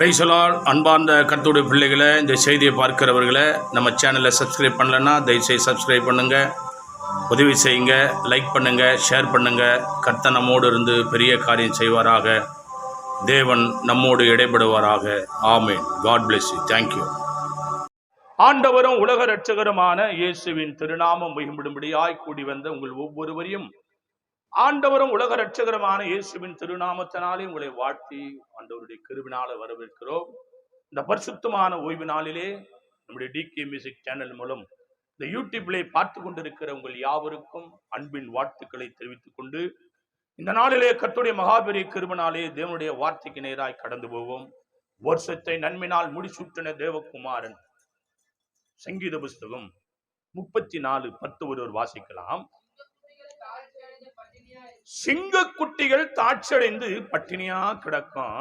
Praise the Lord. அன்பார்ந்த கர்த்தருடைய பிள்ளைகளை, இந்த செய்தியை பார்க்கிறவர்களை நம்ம சேனலை சப்ஸ்கிரைப் பண்ணலைன்னா தயவுசெய்து சப்ஸ்கிரைப் பண்ணுங்கள், உதவி செய்யுங்க, லைக் பண்ணுங்கள், ஷேர் பண்ணுங்கள். கர்த்தர் நம்மோடு இருந்து பெரிய காரியம் செய்வாராக. தேவன் நம்மோடு இடைபடுவாராக. ஆமென். God bless you. தேங்க்யூ. ஆண்டவரும் உலக இரட்சகருமான இயேசுவின் திருநாமம் மகிமைப்படும்படியாய் கூடி வந்த உங்கள் ஒவ்வொருவரையும் ஆண்டவரும் உலக இரட்சகருமான இயேசுவின் திருநாமத்தினாலே உங்களை வாழ்த்தி ஆண்டவருடைய கிருபையினால வரவேற்கிறோம். இந்த பரிசுத்தமான ஓய்வு நாளிலே நம்முடைய டிகே மியூசிக் சேனல் மூலம் இந்த யூடியூப்ல பார்த்து கொண்டிருக்கிற உங்கள் யாவருக்கும் அன்பின் வாழ்த்துக்களை தெரிவித்துக் கொண்டு இந்த நாளிலே கர்த்தருடைய மகாபெரிய கிருபையினாலே தேவனுடைய வார்த்தைக்கு நேராய் கடந்து போவோம். வருஷத்தை நன்மையினால் முடிசூட்டின தேவகுமாரன் சங்கீத புஸ்தகம் 34:10 ஒருவர் வாசிக்கலாம். சிங்க குட்டிகள் தாட்சடைந்து பட்டினியா கிடக்கும்,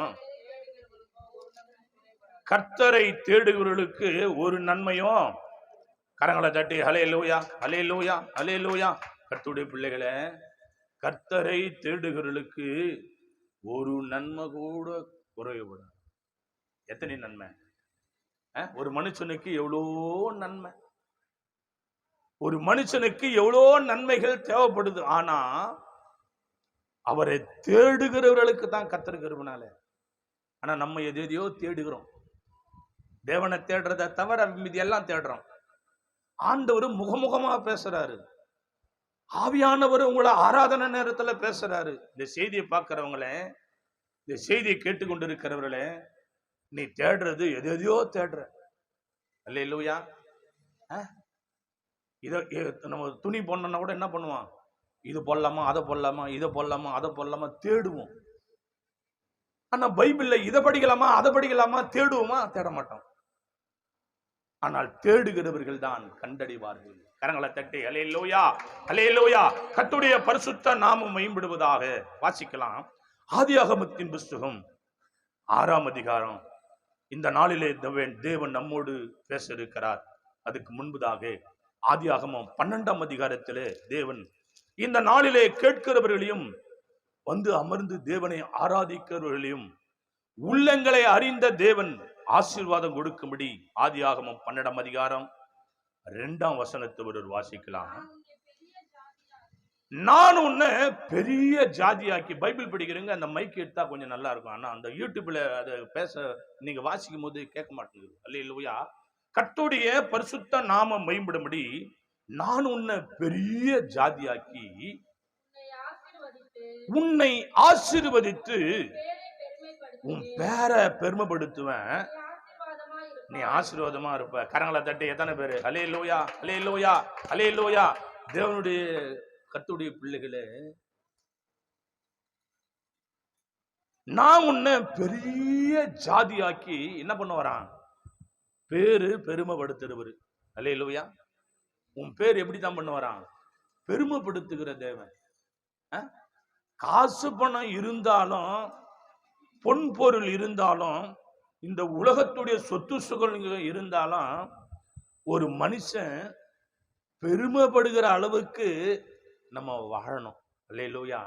கர்த்தரை தேடுகிறவர்களுக்கு ஒரு நன்மையும். கரங்களை தட்டி ஹல்லேலூயா, ஹல்லேலூயா, ஹல்லேலூயா. கர்த்தருடைய பிள்ளைகளை, கர்த்தரை தேடுகிறவர்களுக்கு ஒரு நன்மை கூட குறைவுபடாது. எத்தனை நன்மை! ஒரு மனுஷனுக்கு எவ்வளோ நன்மை, ஒரு மனுஷனுக்கு எவ்வளோ நன்மைகள் தேவைப்படுது. ஆனா அவரை தேடுகிறவர்களுக்கு தான் கர்த்தர் கிருபையினால. ஆனா நம்ம எதையோ தேடுகிறோம். தேவனை தேடுறதை தவிர மீதி எல்லாம் தேடுறோம். ஆண்டவர் முகமுகமா பேசுறாரு. ஆவியானவர் உங்களை ஆராதனை நேரத்துல பேசுறாரு. இந்த செய்தியை பார்க்கிறவங்களே, இந்த செய்தியை கேட்டுக்கொண்டிருக்கிறவர்களே, நீ தேடுறது எதையோ தேடுற. அல்லேலூயா. இதை நம்ம துணி போடணும்னா கூட என்ன பண்ணுவான்? இது போடலாமா, அதை போடலாமா, இதை போடலாமா, அதை போடலாமா தேடுவோம். ஆனா பைபிள்ல இதை படிக்கலாமா, அதை படிக்கலாமா தேடுவோமா? தேட மாட்டோம். ஆனால் தேடுகிறவர்கள் தான் கண்டடைவார்கள். கரங்களை தட்டி ஹல்லேலூயா, ஹல்லேலூயா. கர்த்தருடைய பரிசுத்த நாமம் மேம்படுவதாக. வாசிக்கலாம். ஆதியாகமத்தின் புஸ்தகம் 6ஆம் அதிகாரம். இந்த நாளிலே தேவன் நம்மோடு பேச இருக்கிறார். அதுக்கு முன்பதாக ஆதியாகமம் 12ஆம் அதிகாரத்திலே தேவன் இந்த நாளிலே கேட்கிறவர்களையும் வந்து அமர்ந்து தேவனை ஆராதிக்கிறவர்களையும் உள்ளங்களை அறிந்த தேவன் ஆசீர்வாதம் கொடுக்கும்படி ஆதியாகமம் 12ஆம் அதிகாரம் 2ஆம் வசனத்தை ஒரு வாசிக்கலாம். நான் உன்னை பெரிய ஜாதியாக்கி. பைபிள் படிக்கிறீங்க, அந்த மைக் எடுத்தா கொஞ்சம் நல்லா இருக்கும். ஆனா அந்த யூடியூப்ல அதை பேச நீங்க வாசிக்கும் போது கேட்க மாட்டேங்குது. அல்லேலூயா. கர்த்தருடைய பரிசுத்த நாமம் மேம்படும்படி நான் உன்னை பெரிய ஜாதியாக்கி உன்னை ஆசீர்வதித்து உன் பேரை பெருமைப்படுத்துவேன். நீ ஆசீர்வாதமா இருப்ப. கரங்களை தட்டி எத்தனை பேரு ஹல்லேலூயா, ஹல்லேலூயா, ஹல்லேலூயா. தேவனுடைய கர்த்தருடைய பிள்ளைகளே, நான் உன்னை பெரிய ஜாதியாக்கி என்ன பண்ண வரான்? பேரு பெருமைப்படுத்துறவர். அல்லேலூயா. உன் பேர் எப்படித்தான் பண்ண வரான்? பெருமைப்படுத்துகிற தேவன். காசு பணம் இருந்தாலும், பொன் பொருள் இருந்தாலும், இந்த உலகத்துடைய சொத்து சுகங்கள் இருந்தாலும், ஒரு மனுஷன் பெருமைப்படுகிற அளவுக்கு நம்ம வாழணும். அல்லேலூயா.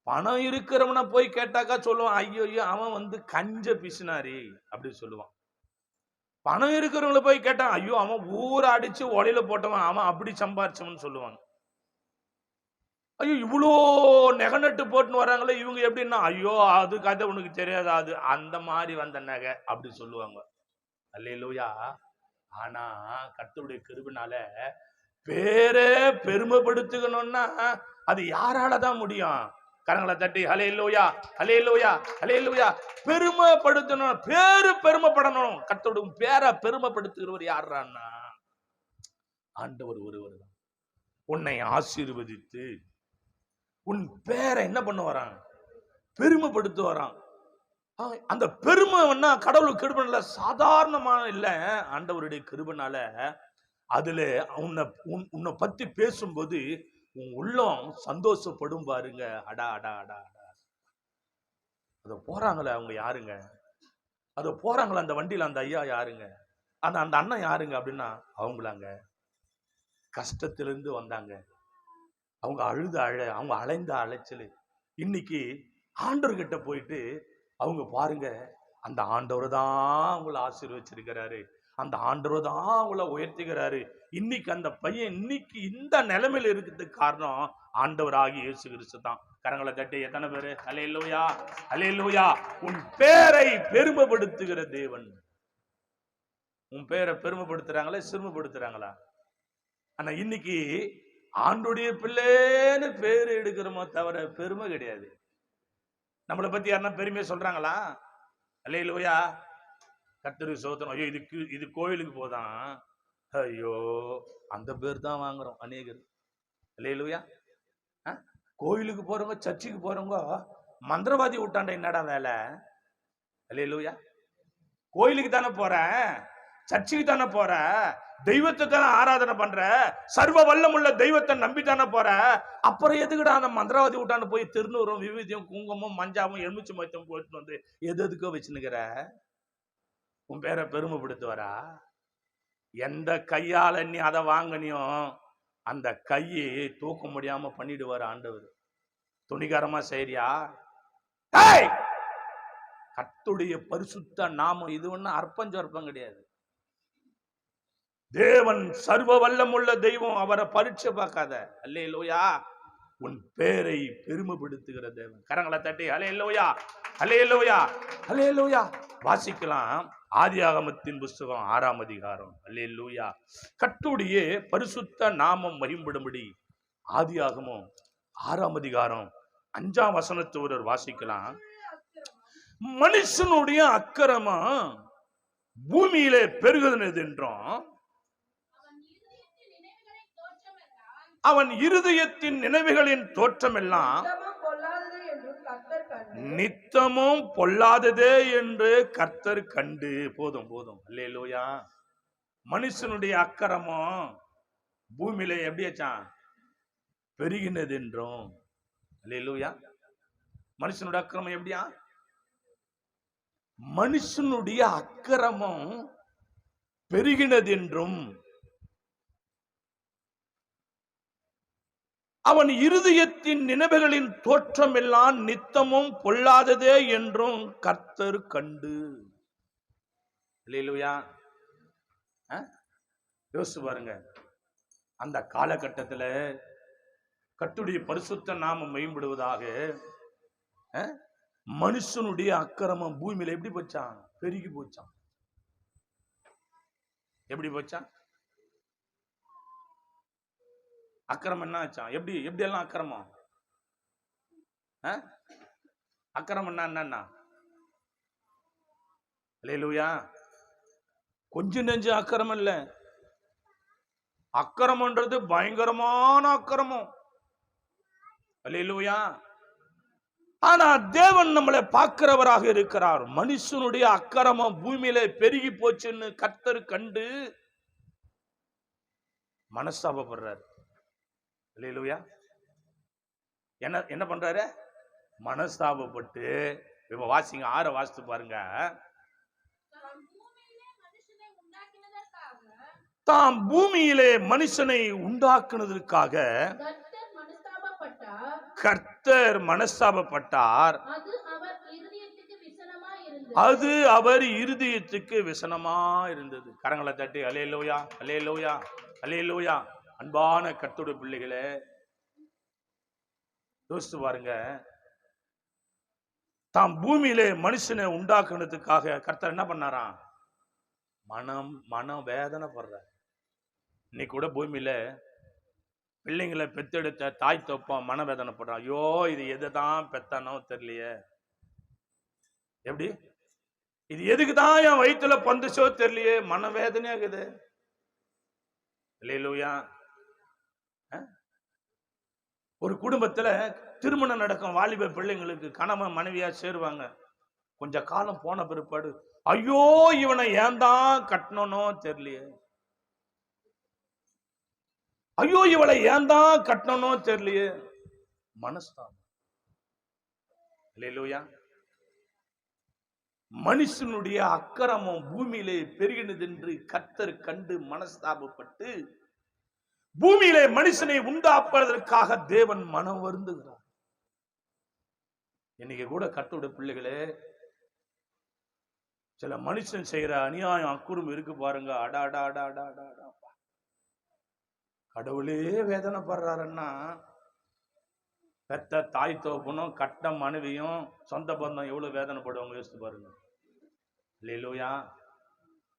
பணம் இருக்கிறவனை போய் கேட்டாக்கா சொல்லுவான், ஐயோ அவன் வந்து கஞ்ச பிசுனாரி அப்படி சொல்லுவான். பணம் இருக்கிறவங்களை போய் கேட்டான், ஐயோ அவன் ஊரை அடிச்சு ஒலையில போட்டவன், அவன் அப்படி சம்பாரிச்சவன் சொல்லுவாங்க. ஐயோ இவ்வளோ நெகை போட்டுன்னு வராங்களே இவங்க எப்படின்னா, ஐயோ அது கதை உனக்கு தெரியாது, அது அந்த மாதிரி வந்த நகை அப்படி சொல்லுவாங்க. அல்லேலூயா. ஆனா கர்த்தருடைய கிருபையினால பேரே பெருமைப்படுத்துக்கணும்னா அது யாராலதான் முடியும்? கரங்களை தட்டி ஹல்லேலூயா, ஹல்லேலூயா, ஹல்லேலூயா. பெருமைப்படுத்தணும், பேரு பெருமைப்படணும். கர்த்தருடைய பேரை பெருமைப்படுத்துகிறவர் யாருன்னா ஆண்டவர் ஒருவர் தான். உன்னை ஆசீர்வதித்து உன் பேரை என்ன பண்ண வரான்? பெருமைப்படுத்த வரான். அந்த பெருமைன்னா கடவுள் கிருபைனால சாதாரணமா இல்ல, ஆண்டவருடைய கிருபைனால. அதுல உன்னை பத்தி பேசும்போது உன் உள்ளம் சந்தோஷப்படும் பாருங்க. அடா அடா அடா அடா. அத போறாங்களே அவங்க யாருங்க? அத போறாங்களே அந்த வண்டியில அந்த ஐயா யாருங்க? அந்த அண்ணன் யாருங்க அப்படின்னா அவங்களாங்க. கஷ்டத்திலிருந்து வந்தாங்க. அவங்க அவங்க அலைந்த அலைச்சல் இன்னைக்கு ஆண்டவர்கிட்ட போயிட்டு அவங்க பாருங்க அந்த ஆண்டவர் தான் உங்களை ஆசீர்வச்சிருக்கிறாரு. அந்த ஆண்டவர் தான் உங்களை உயர்த்துகிறாரு. இன்னைக்கு அந்த பையன் இன்னைக்கு இந்த நிலைமையில இருக்கிறதுக்கு காரணம் ஆண்டவராகி இயேசு கிறிஸ்து தான். கரங்களை தட்டி எத்தனை பேரு அல்லேலூயா அல்லேலூயா. உன் பேரை பெருமைப்படுத்துகிற தேவன். உன் பேரை பெருமைப்படுத்துறாங்களா சிறுமைப்படுத்துறாங்களா? ஆனா இன்னைக்கு ஆண்டுடைய பிள்ளைன்னு பேரு எடுக்கிறோமோ தவிர பெருமை கிடையாது. நம்மளை பத்தி யாருன்னா பெருமையை சொல்றாங்களா? அல்லேலூயா. கர்த்தருக்கு ஸ்தோத்திரம். ஐயோ இது கோயிலுக்கு போதான், ஐயோ அந்த பேர் தான் வாங்குறோம் அநேகர். அல்லேலூயா. கோயிலுக்கு போறவங்க சர்ச்சுக்கு போறவங்க மந்திரவாதி விட்டாண்ட என்னடா வேலை? அல்லேலூயா. கோயிலுக்கு தானே போற, சர்ச்சுக்கு தானே போற, தெய்வத்தை தானே ஆராதனை பண்ற, சர்வ வல்லமுள்ள தெய்வத்தை நம்பித்தானே போற. அப்புறம் எதுக்குடா அந்த மந்திரவாதி விட்டான்னு போய் திருநூறும் விபூதியும் குங்குமம் மஞ்சாவும் எலுமிச்சை மயத்தும் போயிட்டு வந்து எதுக்கோ வச்சுன்னுக்கிற? உன் பேரை பெருமைப்படுத்துவாரா? எந்த கையால நீ அதை வாங்கினியோ அந்த கையை தூக்க முடியாம பண்ணிடுவார் ஆண்டவர். துணிகரமா செய்றியா? கர்த்தருடைய பரிசுத்த நாமம் இது ஒண்ணு அற்பம் கிடையாது. தேவன் சர்வ வல்லமுள்ள தெய்வம். அவரை பரீட்சை பார்க்காத. அல்லேலூயா. உன் பேரை பெருமைப்படுத்துகிற தேவன். கரங்களை தட்டி அல்லேலூயா அல்லேலூயா அல்லேலூயா. வாசிக்கலாம் ஆதியாகமத்தின் புஸ்தகம் 6ஆம் அதிகாரம். அல்லேலூயா. கர்த்தருடைய பரிசுத்த நாமம் மகிம்படும்படி ஆதியாகமம் 6ஆம் அதிகாரம் 5ஆம் வசனத்தை வாசிக்கலாம். மனுஷனுடைய அக்கிரமம் பூமியிலே பெருகுகிறது என்றும் அவன் இருதயத்தின் நினைவுகளின் தோற்றம் எல்லாம் நித்தமும் பொல்லாததே என்று கர்த்தர் கண்டு. போதும் போதும். அல்லேலூயா. மனுஷனுடைய அக்கிரமம் பூமியில எப்படியாச்சான் பெருகினது என்றும். அல்லேலூயா. மனுஷனுடைய அக்கிரமம் எப்படியா? மனுஷனுடைய அக்கிரமம் பெருகினது என்றும் அவன் இருதயத்தின் நினைவுகளின் தோற்றம் எல்லாம் நித்தமும் பொல்லாததே என்றும் கர்த்தர் கண்டு. அல்லேலூயா. யோசிச்சு பாருங்க. அந்த காலகட்டத்தில் கர்த்தருடைய பரிசுத்த நாமம் மேம்படுவதாக மனுஷனுடைய அக்கிரமம் பூமியில எப்படி போச்சான்? பெருகி போச்சான். எப்படி போச்சான்? அக்கிரமம் என்ன ஆச்சான்? எப்படி எல்லாம் அக்கிரமம்? அக்கிரமம் என்னன்னா அல்லேலூயா. கொஞ்சம் நெஞ்சு அக்கிரமம் இல்ல. அக்கிரமன்றது பயங்கரமான அக்கிரமம். அல்லேலூயா. ஆனா தேவன் நம்மளை பார்க்கிறவராக இருக்கிறார். மனுஷனுடைய அக்கிரமம் பூமியில பெருகி போச்சுன்னு கர்த்தர் கண்டு மனஸ்தாபப்படுறாரு. அல்லேலூயா. என்ன பண்றாரு? மனஸ்தாபப்பட்டு. இப்ப வாசிங்க 6 வாசித்து பாருங்க. தாம் பூமியிலே மனுஷனை உண்டாக்குனதற்காக கர்த்தர் மனஸ்தாபப்பட்டார். அது அவர் இருதயத்துக்கு விசனமா இருந்தது. கரங்களை தட்டி அல்லேலூயா அல்லேலூயா அல்லேலூயா. அன்பான கர்த்தருடைய பிள்ளைகளே, யோசித்து பாருங்க. தாம் பூமியிலே மனுஷனை உண்டாக்குனதுக்காக கர்த்தர் என்ன பண்ணாராம்? மனம் வேதனைப்படுற. இன்னைக்கு கூட பூமியில பிள்ளைங்களை பெத்தெடுத்த தாய் தப்பம் மனவேதனைப்படுறான். ஐயோ இது எதுதான் பெத்தானோ தெரியலையே, எப்படி இது எதுக்குதான் என் வயிற்றுல பந்துச்சோ தெரியலையே, மனவேதனையாகுது. அல்லேலூயா. ஒரு குடும்பத்துல திருமணம் நடக்கும். வாலிப பிள்ளைங்களுக்கு கணவன் மனைவியா சேருவாங்க. கொஞ்ச காலம் போன பிற்பாடு ஐயோ இவனை ஏன் தான் கட்டணனோ தெரியலையே, ஐயோ இவளை ஏன் தான் கட்டணனோ தெரியலையே, மனஸ்தாபம். அல்லேலூயா. மனுஷனுடைய அக்கிரமம் பூமியிலே பெருகினது என்று கர்த்தர் கண்டு மனஸ்தாபப்பட்டு பூமியிலே மனுஷனை உண்டாக்குவதற்காக தேவன் மனம் வருந்துகிறார். இன்னைக்கு கூட கர்த்தருடைய பிள்ளைகளே, சில மனுஷன் செய்யற அநியாயம் அக்குறும் இருக்கு பாருங்க. அடா அடா அடா அடா அடா அடா. கடவுளே வேதனைப்படுறாருன்னா பெத்த தாய் தோப்பனும் கட்ட மனைவியும் சொந்த பந்தம் எவ்வளவு வேதனைப்படுவாங்க யோசித்து பாருங்க. இல்லையா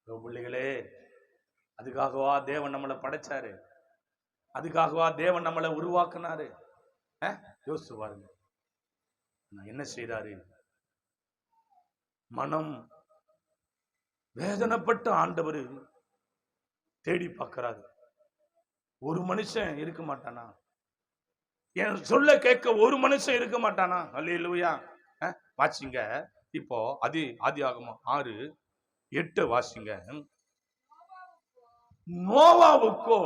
பிள்ளைகளே, அதுக்காகவா தேவன் நம்மளை படைச்சாரு? அதுக்காகவா தேவன் நம்மளை உருவாக்குனாரு? யோசிச்சு பாருங்க. என்ன செய்தாரு? மனம் வேதனைப்பட்டு ஆண்டவர் தேடி பார்க்கிறாரு. ஒரு மனுஷன் இருக்க மாட்டானா? என் சொல்ல கேட்க ஒரு மனுஷன் இருக்க மாட்டானா? அல்லேலூயா. வாசிங்க இப்போ ஆதியாகமம் 6:8 வாசிங்க. நோவாவுக்கோ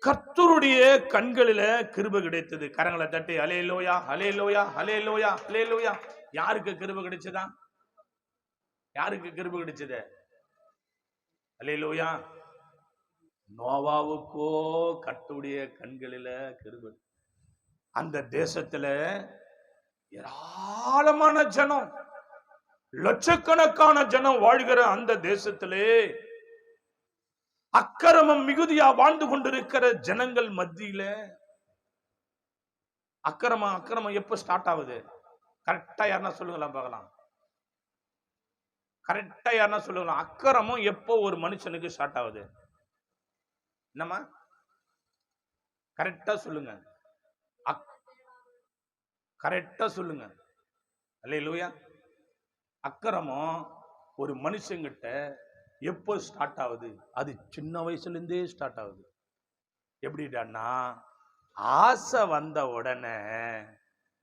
கர்த்தருடைய கண்களில கிருபை கிடைத்தது. கரங்களை தட்டி அல்லேலூயா அல்லேலூயா அல்லேலூயா அல்லேலூயா. யாருக்கு கிருபை கிடைச்சதா? யாருக்கு கிருபை கிடைச்சது? அல்லேலூயா. நோவாவுக்கோ கர்த்தருடைய கண்களில கிருபை. அந்த தேசத்துல ஏராளமான ஜனம், லட்சக்கணக்கான ஜனம் வாழ்கிற அந்த தேசத்திலே அக்கிரமம் மிகுதியா வாழ்ந்து கொண்டிருக்கிற ஜனங்கள் மத்தியில அக்கிரமம் எப்ப ஸ்டார்ட் ஆகுது? கரெக்டா யாருன்னா சொல்லுங்களா பார்க்கலாம். கரெக்டா யாருன்னா சொல்லுங்களா? அக்கிரமம் எப்போ ஒரு மனுஷனுக்கு ஸ்டார்ட் ஆகுது? என்னமா கரெக்டா சொல்லுங்க. கரெக்டா சொல்லுங்க. அல்லேலூயா. அக்கிரமம் ஒரு மனுஷங்கிட்ட எப்போ ஸ்டார்ட் ஆகுது? அது சின்ன வயசுல இருந்தே ஸ்டார்ட் ஆகுது. எப்படிடான்னா, ஆசை வந்த உடனே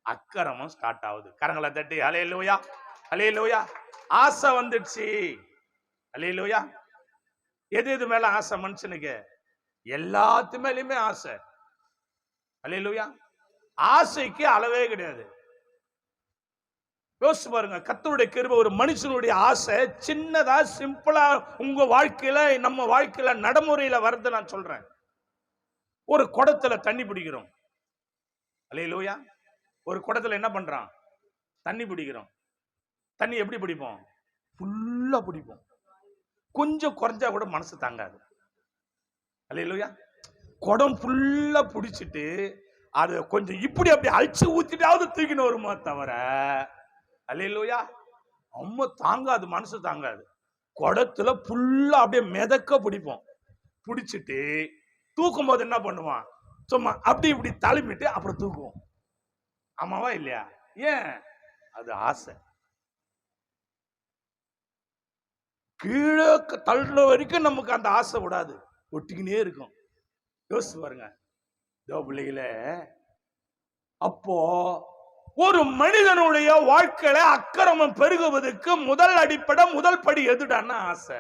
அக்கிரமம் ஸ்டார்ட் ஆகுது. கரங்களை தட்டி அல்லேலூயா அல்லேலூயா. ஆசை வந்துடுச்சு. அல்லேலூயா. எது மேல ஆசை மனுஷனுக்கு? எல்லாத்து மேலயுமே ஆசை. அல்லேலூயா. ஆசைக்கு அளவே கிடையாது. யோசிச்சு பாருங்க. கர்த்தருடைய கிருபை ஒரு மனுஷனுடைய ஆசை சின்னதா சிம்பிளா உங்க வாழ்க்கையில நம்ம வாழ்க்கையில நடைமுறையில வருது. நான் சொல்றேன். ஒரு குடத்துல தண்ணி பிடிக்கிறோம். அல்லேலூயா. ஒரு குடத்துல என்ன பண்றான்? தண்ணி பிடிக்கிறோம். தண்ணி எப்படி பிடிப்போம்? ஃபுல்லா பிடிப்போம். கொஞ்சம் குறைஞ்சா கூட மனசு தாங்காது. அல்லேலூயா. குடம் ஃபுல்லா பிடிச்சிட்டு அது கொஞ்சம் இப்படி அப்படி அழிச்சு ஊத்திட்டாவது தூக்கின்னு வருமா தவிர, அல்லேலூயா, அம்மா தாங்காது, மனசு தாங்காது. குடத்துல ஃபுல்லா அப்படியே மிதக்க பிடிப்போம். பிடிச்சிட்டு தூக்கும் போது என்ன பண்ணுவான்? சும்மா அப்படி இப்படி தழுமிட்டு அப்புறம் தூக்குவோம். ஆமாவா இல்லையா? ஏன்? அது ஆசை. கீழே தள்ளுற வரைக்கும் நமக்கு அந்த ஆசை விடாது, ஒட்டிக்கினே இருக்கும். யோசிச்சு பாருங்க பிள்ளைகளே. அப்போ ஒரு மனிதனுடைய வாழ்க்கையில அக்கிரமம் பெருகுவதற்கு முதல் அடிப்படை, முதல் படி எதுடான்னா ஆசை.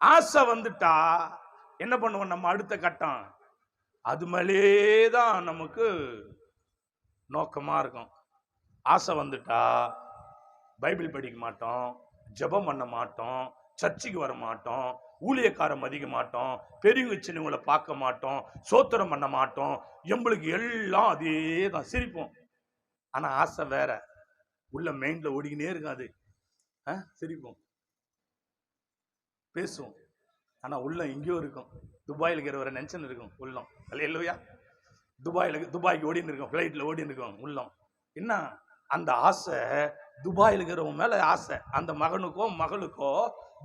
ஆசை வந்துட்டா என்ன பண்ணுவோம்? நம்ம அடுத்த கட்டம் அது மேலேதான் நமக்கு நோக்கமா இருக்கும். ஆசை வந்துட்டா பைபிள் படிக்க மாட்டோம், ஜெபம் பண்ண மாட்டோம், சர்ச்சுக்கு வர மாட்டோம், ஊழியக்காரம் மதிக்க மாட்டோம், பெரியவங்க சின்னவங்களை பார்க்க மாட்டோம், சோத்திரம் பண்ண மாட்டோம். எங்களுக்கு எல்லாம் அதே தான். சிரிப்போம். ஆனா ஆசை வேற, உள்ள மைண்ட்ல ஓடிக்கினே இருக்காது. சிரிப்போம், பேசுவோம், ஆனா உள்ள எங்கேயோ இருக்கும். துபாயில் இருக்கிற ஒரு நென்ஷன் இருக்கும் உள்ளம். அல்லேலூயா. துபாய்க்கு ஓடின்னு இருக்கோம், ஃப்ளைட்ல ஓடின்னு இருக்கோம் உள்ளம். என்ன? அந்த ஆசை துபாயில் இருக்கிறவங்க மேல ஆசை. அந்த மகனுக்கோ மகளுக்கோ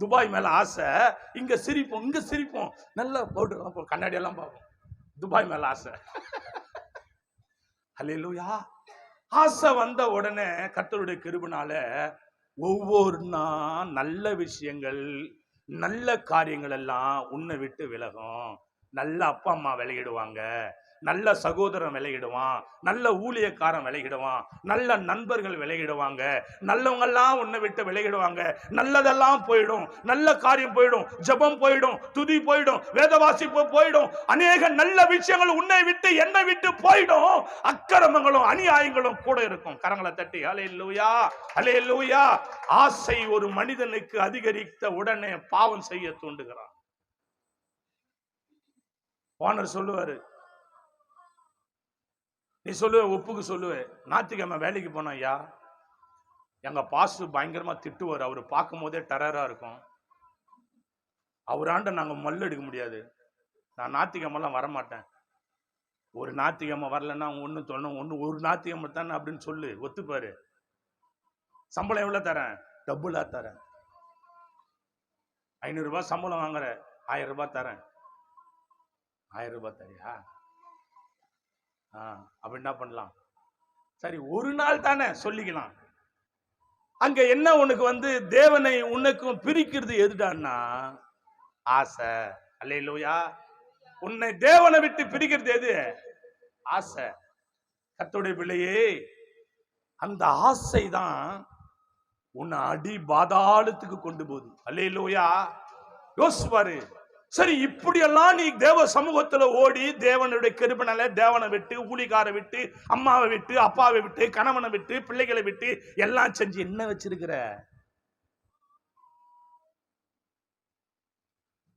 துபாய் மேல ஆசை. இங்க சிரிப்போம், இங்க சிரிப்போம், நல்லா பவுடர் கண்ணாடி எல்லாம் பார்ப்போம். துபாய் மேல ஆசை. அல்லேலூயா. ஆசை வந்த உடனே கர்த்தருடைய கிருபையினால ஒவ்வொரு நல்ல விஷயங்கள், நல்ல காரியங்கள் எல்லாம் உன்னை விட்டு விலகும். நல்ல அப்பா அம்மா விலகிடுவாங்க, நல்ல சகோதரன் விலகிடுவான், நல்ல ஊழியக்காரன் விலகிடுவான், நல்ல நண்பர்கள் விலகிடுவாங்க, நல்லவங்க எல்லாம் உன்னை விட்டு விலகிடுவாங்க. நல்லதெல்லாம் போயிடும், நல்ல காரியம் போயிடும், ஜெபம் போயிடும், துதி போயிடும், வேத வாசிப்பு போயிடும், அநேக நல்ல விஷயங்கள் உன்னை விட்டு என்னை விட்டு போயிடும். அக்கிரமங்களும் அநியாயங்களும் கூட இருக்கும். கரங்களை தட்டி அல்லேலூயா அல்லேலூயா. ஆசை ஒரு மனிதனுக்கு அதிகரித்த உடனே பாவம் செய்ய தூண்டுகிறான். ஓனர் சொல்லுவாரு, நீ சொல்லுவ, ஒப்புக்கு சொல்லுவ, ஞாயிற்றுக்கிழமை வேலைக்கு போனா ஐயா, எங்க பாஸ்டர் பயங்கரமா திட்டுவார். அவரு பார்க்கும் போதே டெரரா இருக்கும். அவராண்ட நாங்க மல்லு எடுக்க முடியாது. நான் ஞாயிற்றுக்கிழமெல்லாம் வரமாட்டேன். ஒரு ஞாயிற்றுக்கிழமை வரலன்னா ஒண்ணு சொல்லணும், ஒரு ஞாயிற்றுக்கிழமை தானே அப்படின்னு சொல்லு, ஒத்துப்பாரு. சம்பளம் எவ்வளவு தரேன்? டபுளா தரேன். 500 ரூபாய் சம்பளம் வாங்குற, 1000 ரூபாய் தரேன். 1000 ரூபாய் தரியா? அப்ப என்ன பண்ணலாம்? சரி, ஒரு நாள் தானே சொல்லிக்கலாம். அங்க என்ன உனக்கு தேவனை உனக்கும் பிரிக்கிறது எதுடான்னா ஆசை. அல்லேலூயா. உன்னை தேவனை விட்டு பிரிக்கிறது எது? ஆசை. கர்த்தருடைய பிள்ளையே, அந்த ஆசை தான் உன்னை அடி பாதாளத்துக்கு கொண்டு போகுது. அல்லேலூயா. யோசிப்பாரு. சரி, இப்படியெல்லாம் நீ தேவ சமூகத்துல ஓடி தேவனுடைய கிருபையால தேவனை விட்டு, ஊழிகாரை விட்டு, அம்மாவை விட்டு, அப்பாவை விட்டு, கணவனை விட்டு, பிள்ளைகளை விட்டு எல்லாம் செஞ்சு என்ன வச்சிருக்கிற?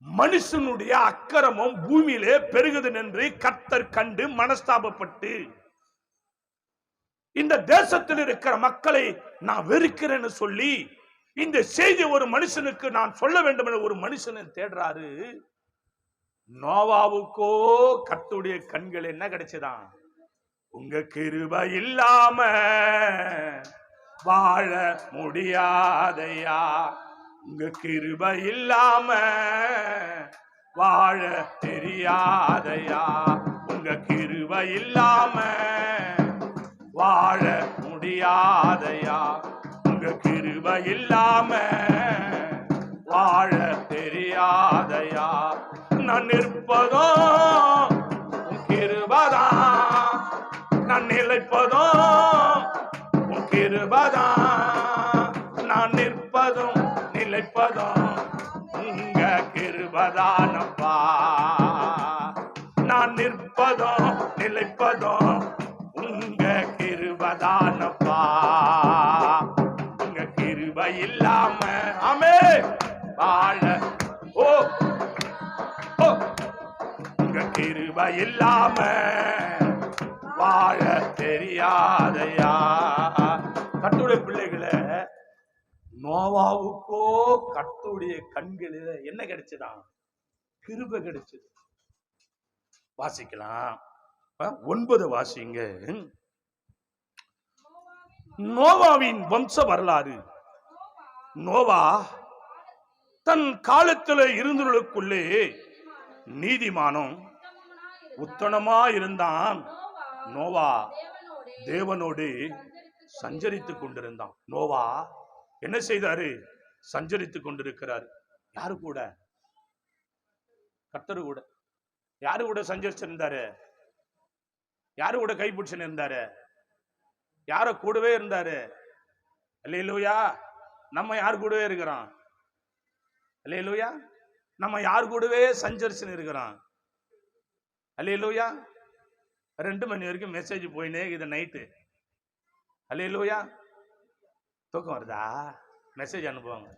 மனுஷனுடைய அக்கிரமம் பூமியிலே பெருகுது என்று கர்த்தர் கண்டு மனஸ்தாபப்பட்டு இந்த தேசத்தில் இருக்கிற மக்களை நான் வெறுக்கிறேன்னு சொல்லி இந்த செய்தி ஒரு மனுஷனுக்கு நான் சொல்ல வேண்டும் என ஒரு மனுஷனை தேடுறாரு. நோவாவுக்கோ கர்த்தருடைய கண்கள் என்ன கிடைச்சதான்? உங்க கிருபை இல்லாம வாழ முடியாதையா, உங்க கிருபை இல்லாம வாழ தெரியாதையா, உங்க கிருபை இல்லாம வாழ முடியாதையா, உங்க கிருபை இல்லாம வாழ தெரியாதையா, நான் நிற்பதோ உன் கிருபைதான், நான் நிலைப்பதோ உன் கிருபைதான், நான் நிற்பதும் நிலைப்பதும் உங்க கிருபைதானப்பா, நான் நிற்பதும் நிலைப்பதும் உங்க கிருபைதானப்பா, உங்க கிருபை இல்லாம ஆமே வாழ உங்க கிருபை இல்லாம வாழ தெரியாதையா. கர்த்தருடைய பிள்ளைகளை, நோவாவுக்கோ கர்த்தருடைய கண்களில் என்ன கிடைச்சதான்? கிருபை கிடைச்சது. வாசிக்கலாம். 9 வாசிங்க. நோவாவின் வம்ச வரலாறு. நோவா தன் காலத்தில் இருந்தவர்களுக்குள்ளே நீதிமானும் உத்தமமா இருந்தான். நோவா தேவனோடு சஞ்சரித்துக் கொண்டிருந்தான். நோவா என்ன செய்தாரு? சஞ்சரித்துக் கொண்டிருக்கிறார். யாரு கூட? கர்த்தர் கூட. யாரு கூட சஞ்சரிச்சிருந்தாரு? யாரு கூட கைப்பிடிச்சு இருந்தாரு? யார கூடவே இருந்தாரு? அல்லேலூயா. நம்ம யார் கூடவே இருக்கிறோம்? அல்லேலூயா. நம்ம யார் கூடவே சஞ்சரிச்சு இருக்கிறோம்? அல்லேலூயா. 2 மணி வரைக்கும் மெசேஜ் போயினே இது நைட்டு. அல்லேலூயா. தூக்கம் வருதா? மெசேஜ் அனுப்புவாங்க.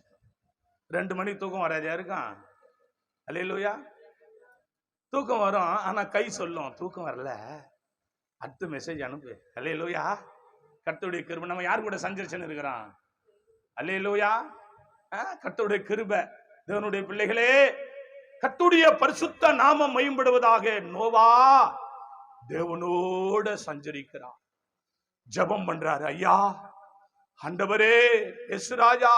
2 மணிக்கு தூக்கம் வராது யாருக்கும்? அல்லேலூயா. தூக்கம் வரும், ஆனா கை சொல்லும் தூக்கம் வரல, அடுத்த மெசேஜ் அனுப்பு. அல்லேலூயா. கர்த்தருடைய கிருபை. நம்ம யார் கூட சஞ்சரிச்சுன்னு இருக்கிறோம்? அல்லேலூயா. கர்த்தருடைய கிருபை. தேவனுடைய பிள்ளைகளே, கர்த்தருடைய பரிசுத்த நாமம் மேம்படுவதாக. நோவா தேவனோட சஞ்சரிக்கிறார். ஜெபம் பண்றாரு. ஐயா ஆண்டவரே, இயேசு ராஜா,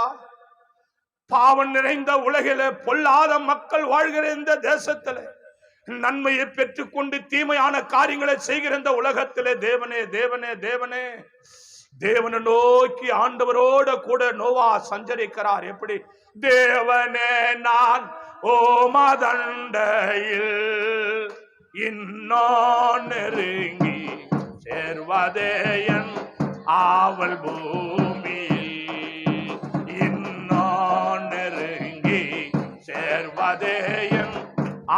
பாவம் நிறைந்த உலகில பொல்லாத மக்கள் வாழ்கிற இந்த தேசத்துல நன்மையை பெற்றுக்கொண்டு தீமையான காரியங்களை செய்கிற இந்த உலகத்திலே தேவனே தேவனே தேவனே தேவனை நோக்கி ஆண்டவரோட கூட நோவா சஞ்சரிக்கிறார். எப்படி? தேவனே நான் ஓமதண்டையில் இன்னும் நெருங்கி சேர்வதே என் ஆவல் பூமியில், இன்னும் நெருங்கி சேர்வதே என்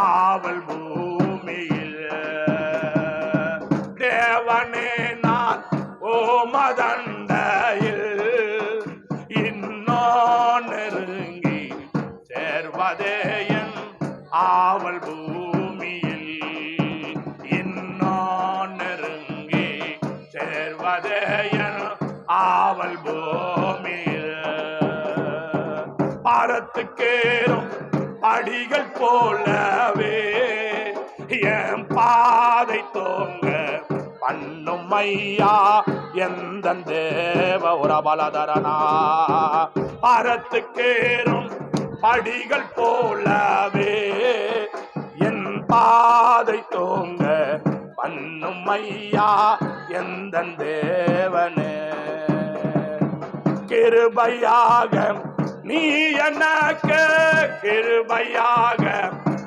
ஆவல் பூமியில். தேவனே நான் ஓமதண்டையில் இன்னும் நெருங்கி சேர்வதே என் ஆவல் பூமியில், இன்னும் நெருங்கி சேர்வதே என் ஆவல் பூமி. அறத்துக்கேறும் படிகள் போலவே என் பாதை தோங்க பண்ணும் ஐயா எந்த தேவ உரபலதரனா. அறத்துக்கேறும் படிகள் போலவே என் பாதை தோங்க பண்ணும் ஐயா எந்த தேவனே. கிருபையாக நீ எனக்கு, கிருபையாக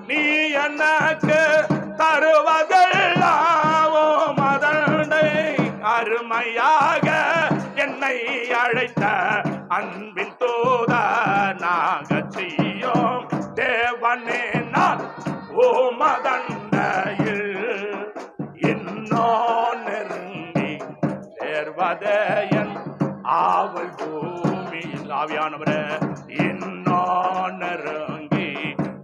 நீ எனக்கு தருவதெல்லாவோ மதனை அருமையாக என்னை அழைத்த அன்பின் தூத நாக செய்யோம் தேவனே. நான் ஓ மதண்டையில் இன்னோ நெருங்கி சேர்வதையன் ஆவல் பூமியில். ஆவியானவரே, இன்னோ நெருங்கி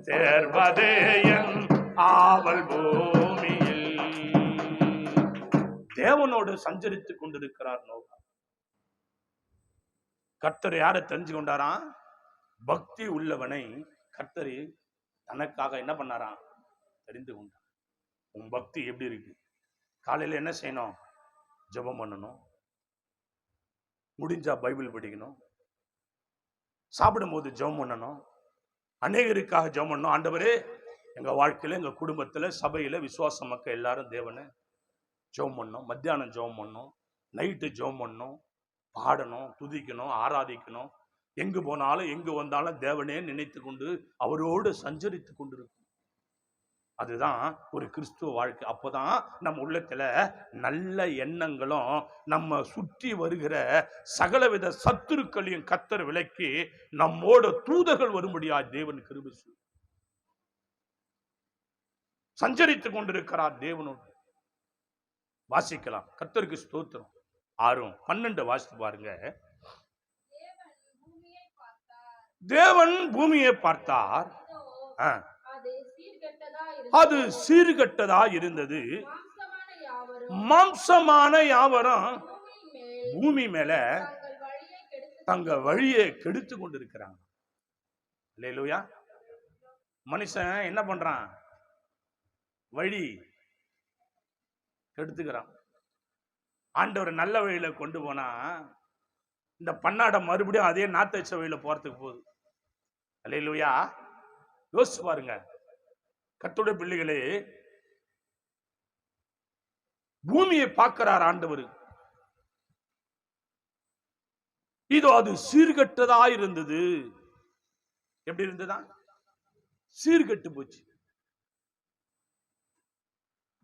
சேர்வதையன் ஆவல் பூமியில். தேவனோடு சஞ்சரித்துக் கொண்டிருக்கிறார் நோவா. கர்த்தர் யாரை தெரிஞ்சு கொண்டாராம்? பக்தி உள்ளவனை கர்த்தர் தனக்காக என்ன பண்ணாராம்? தெரிந்து கொண்டார். உன் பக்தி எப்படி இருக்கு? காலையில என்ன செய்யணும்? ஜெபம் பண்ணணும், முடிஞ்சா பைபிள் படிக்கணும், சாப்பிடும் போது ஜெபம் பண்ணணும், அநேகருக்காக ஜெபம் பண்ணணும். ஆண்டவரே, எங்க வாழ்க்கையில, எங்க குடும்பத்துல, சபையில விசுவாச மக்கள் எல்லாரும் தேவனை ஜெபம் பண்ணணும். மத்தியானம் ஜெபம் பண்ணணும், நைட்டு ஜெபம் பண்ணணும், பாடணும், துதிக்கணும், ஆராதிக்கணும். எங்கு போனாலும் எங்கு வந்தாலும் தேவனே நினைத்து கொண்டு அவரோடு சஞ்சரித்து கொண்டிருக்கும். அதுதான் ஒரு கிறிஸ்துவ வாழ்க்கை. அப்போதான் நம்ம உள்ளத்துல நல்ல எண்ணங்களும் நம்ம சுற்றி வருகிற சகலவித சத்துருக்களையும் கர்த்தர் விலக்கி நம்மோட தூதர்கள் வரும்படியா தேவன் கிருபை செய்வார். சஞ்சரித்துக் கொண்டிருக்கிறார் தேவனோடு. வாசிக்கலாம். கர்த்தருக்கு ஸ்தோத்திரம். 6:12 வாசித்து பாருங்க. தேவன் பூமியை பார்த்தார், அது சீர்கெட்டதா இருந்தது, மாம்சமான யாவரும் பூமி மேல தங்க வழியை கெடுத்து கொண்டிருக்கிறாங்க. அல்லேலூயா. மனுஷன் என்ன பண்றான்? வழி கெடுத்துக்கிறான். ஆண்டவர் நல்ல வழியில கொண்டு போனா இந்த பன்னாட மறுபடியும் அதே நாத்தச்ச வழியில போறதுக்கு போகுது. அல்லேலூயா. யோசிச்சு பாருங்க கர்த்தருடைய பிள்ளைகளே, பூமியை பார்க்கிறார் ஆண்டவர். இதோ அது சீர்கெட்டதா இருந்தது. எப்படி இருந்ததா? சீர்கெட்டு போச்சு.